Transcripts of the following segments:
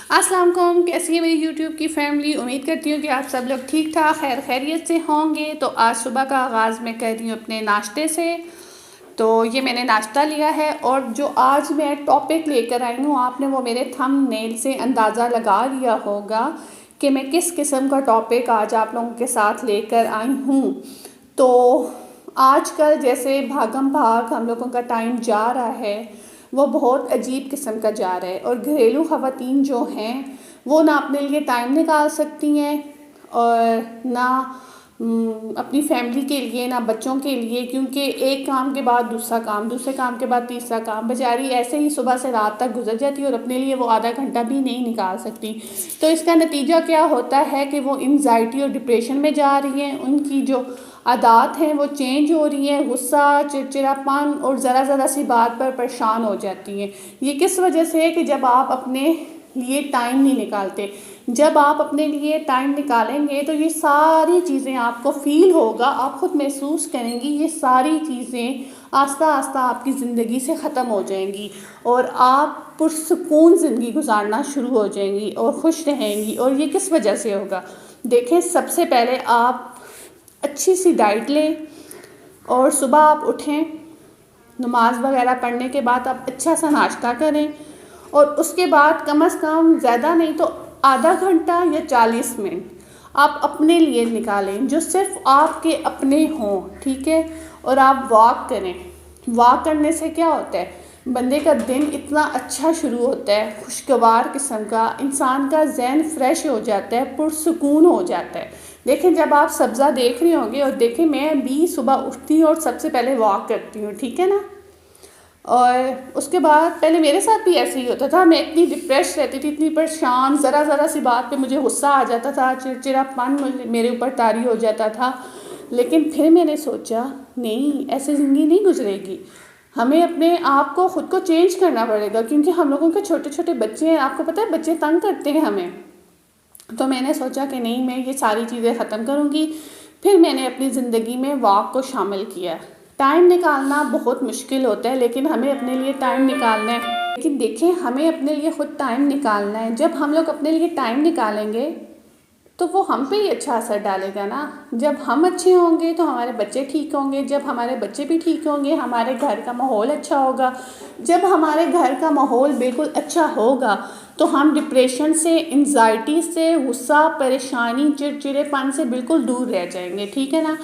अस्सलाम वालेकुम, कैसी है मेरी यूट्यूब की फैमिली। उम्मीद करती हूँ कि आप सब लोग ठीक ठाक खैर खैरियत से होंगे। तो आज सुबह का आगाज़ मैं कर रही हूँ अपने नाश्ते से। तो ये मैंने नाश्ता लिया है और जो आज मैं टॉपिक लेकर आई हूँ, आपने वो मेरे थंबनेल से अंदाज़ा लगा लिया होगा कि मैं किस किस्म का टॉपिक आज आप लोगों के साथ लेकर आई हूँ। तो आजकल जैसे भागम भाग हम लोगों का टाइम जा रहा है, वो बहुत अजीब किस्म का जा रहा है और घरेलू ख़वातीन जो हैं वो ना अपने लिए टाइम निकाल सकती हैं और ना अपनी फैमिली के लिए, ना बच्चों के लिए, क्योंकि एक काम के बाद दूसरा काम, दूसरे काम के बाद तीसरा काम, बेचारी ऐसे ही सुबह से रात तक गुजर जाती है और अपने लिए वो आधा घंटा भी नहीं निकाल सकती। तो इसका नतीजा क्या होता है कि वो एंजाइटी और डिप्रेशन में जा रही हैं, उनकी जो आदत हैं वो चेंज हो रही हैं, गुस्सा, चिड़चिड़ापन और ज़रा सी बात पर परेशान हो जाती हैं। ये किस वजह से है कि जब आप अपने लिए टाइम नहीं निकालते। जब आप अपने लिए टाइम निकालेंगे तो ये सारी चीज़ें आपको फ़ील होगा, आप खुद महसूस करेंगी, ये सारी चीज़ें आस्ता आस्ता आपकी ज़िंदगी से ख़त्म हो जाएंगी और आप पुरसुकून ज़िंदगी गुजारना शुरू हो जाएंगी और खुश रहेंगी। और ये किस वजह से होगा? देखें, सबसे पहले आप अच्छी सी डाइट लें और सुबह आप उठें, नमाज वगैरह पढ़ने के बाद आप अच्छा सा नाश्ता करें और उसके बाद कम से कम ज़्यादा नहीं तो आधा घंटा या 40 मिनट आप अपने लिए निकालें जो सिर्फ आपके अपने हों, ठीक है। और आप वॉक करें। वॉक करने से क्या होता है, बंदे का दिन इतना अच्छा शुरू होता है, खुशगवार किस्म का, इंसान का जहन फ्रेश हो जाता है, पुरसुकून हो जाता है। देखें, जब आप सब्ज़ा देख रहे होंगे और देखें, मैं भी सुबह उठती हूँ और सबसे पहले वॉक करती हूँ, ठीक है ना। और उसके बाद पहले मेरे साथ भी ऐसे ही होता था, मैं इतनी डिप्रेस रहती थी, इतनी परेशान, ज़रा सी बात पे मुझे गुस्सा आ जाता था, चिड़चिड़ापन मेरे ऊपर तारी हो जाता था। लेकिन फिर मैंने सोचा नहीं, ऐसे ज़िंदगी नहीं गुजरेगी, हमें अपने आप को ख़ुद को चेंज करना पड़ेगा, क्योंकि हम लोगों के छोटे छोटे बच्चे हैं, आपको पता है बच्चे तंग करते हैं हमें। तो मैंने सोचा कि नहीं, मैं ये सारी चीज़ें ख़त्म करूँगी। फिर मैंने अपनी ज़िंदगी में वॉक को शामिल किया। टाइम निकालना बहुत मुश्किल होता है, लेकिन हमें अपने लिए टाइम निकालना है। लेकिन देखें, हमें अपने लिए ख़ुद टाइम निकालना है। जब हम लोग अपने लिए टाइम निकालेंगे तो वो हम पे ही अच्छा असर डालेगा ना। जब हम अच्छे होंगे तो हमारे बच्चे ठीक होंगे, जब हमारे बच्चे भी ठीक होंगे हमारे घर का माहौल अच्छा होगा। जब हमारे घर का माहौल बिल्कुल अच्छा होगा तो हम डिप्रेशन से, एंजाइटी से, गुस्सा, परेशानी, चिड़चिड़ेपन से बिल्कुल दूर रह जाएंगे, ठीक है ना।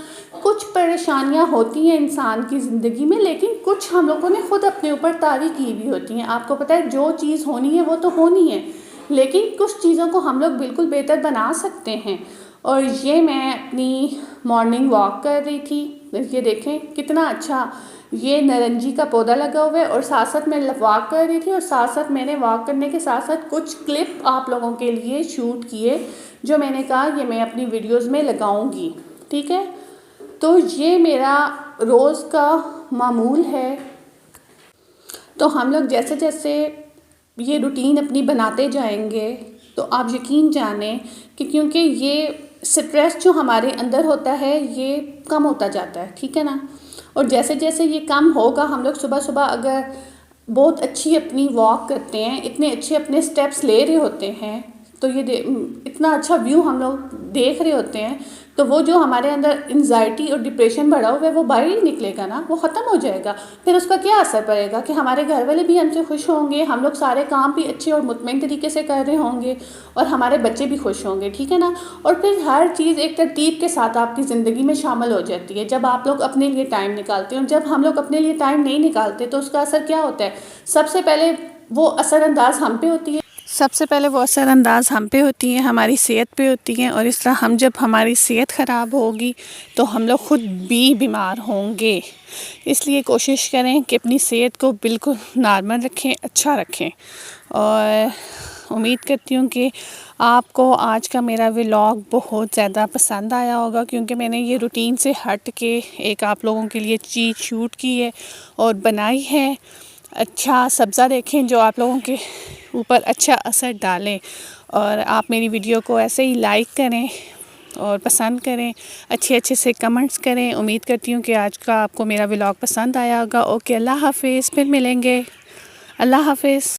कुछ परेशानियां होती हैं इंसान की ज़िंदगी में, लेकिन कुछ हम लोगों ने ख़ुद अपने ऊपर तारी की भी होती हैं। आपको पता है, जो चीज़ होनी है वो तो होनी है, लेकिन कुछ चीज़ों को हम लोग बिल्कुल बेहतर बना सकते हैं। और ये मैं अपनी मॉर्निंग वॉक कर रही थी। ये देखें कितना अच्छा, ये नारंगी का पौधा लगा हुआ है और साथ साथ मैं वॉक कर रही थी और साथ साथ मैंने वॉक करने के साथ साथ कुछ क्लिप आप लोगों के लिए शूट किए, जो मैंने कहा ये मैं अपनी वीडियोज़ में लगाऊंगी, ठीक है। तो ये मेरा रोज़ का मामूल है। तो हम लोग जैसे जैसे ये रूटीन अपनी बनाते जाएंगे तो आप यकीन जानें कि, क्योंकि ये स्ट्रेस जो हमारे अंदर होता है ये कम होता जाता है, ठीक है ना। और जैसे जैसे ये कम होगा, हम लोग सुबह सुबह अगर बहुत अच्छी अपनी वॉक करते हैं, इतने अच्छे अपने स्टेप्स ले रहे होते हैं, तो ये इतना अच्छा व्यू हम लोग देख रहे होते हैं, तो वो जो हमारे अंदर एंजाइटी और डिप्रेशन बढ़ा हुआ है वो बाहर ही निकलेगा ना, वो ख़त्म हो जाएगा। फिर उसका क्या असर पड़ेगा कि हमारे घर वाले भी हमसे खुश होंगे, हम लोग सारे काम भी अच्छे और मुतमईन तरीके से कर रहे होंगे और हमारे बच्चे भी खुश होंगे, ठीक है ना। और फिर हर चीज़ एक तरतीब के साथ आपकी ज़िंदगी में शामिल हो जाती है जब आप लोग अपने लिए टाइम निकालते हैं। जब हम लोग अपने लिए टाइम नहीं निकालते तो उसका असर क्या होता है, सबसे पहले वो असरअंदाज हम पे होती है। सबसे पहले वो असरअंदाज हम पे होती हैं, हमारी सेहत पे होती हैं। और इस तरह हम, जब हमारी सेहत ख़राब होगी तो हम लोग ख़ुद भी बीमार होंगे। इसलिए कोशिश करें कि अपनी सेहत को बिल्कुल नॉर्मल रखें, अच्छा रखें। और उम्मीद करती हूँ कि आपको आज का मेरा व्लॉग बहुत ज़्यादा पसंद आया होगा, क्योंकि मैंने ये रूटीन से हट के एक आप लोगों के लिए चीज़ शूट की है और बनाई है। अच्छा सब्ज़ा देखें जो आप लोगों के ऊपर अच्छा असर डालें, और आप मेरी वीडियो को ऐसे ही लाइक करें और पसंद करें, अच्छे अच्छे से कमेंट्स करें। उम्मीद करती हूँ कि आज का आपको मेरा व्लॉग पसंद आया होगा। ओके, अल्लाह हाफ़िज़, फिर मिलेंगे। अल्लाह हाफ़िज़।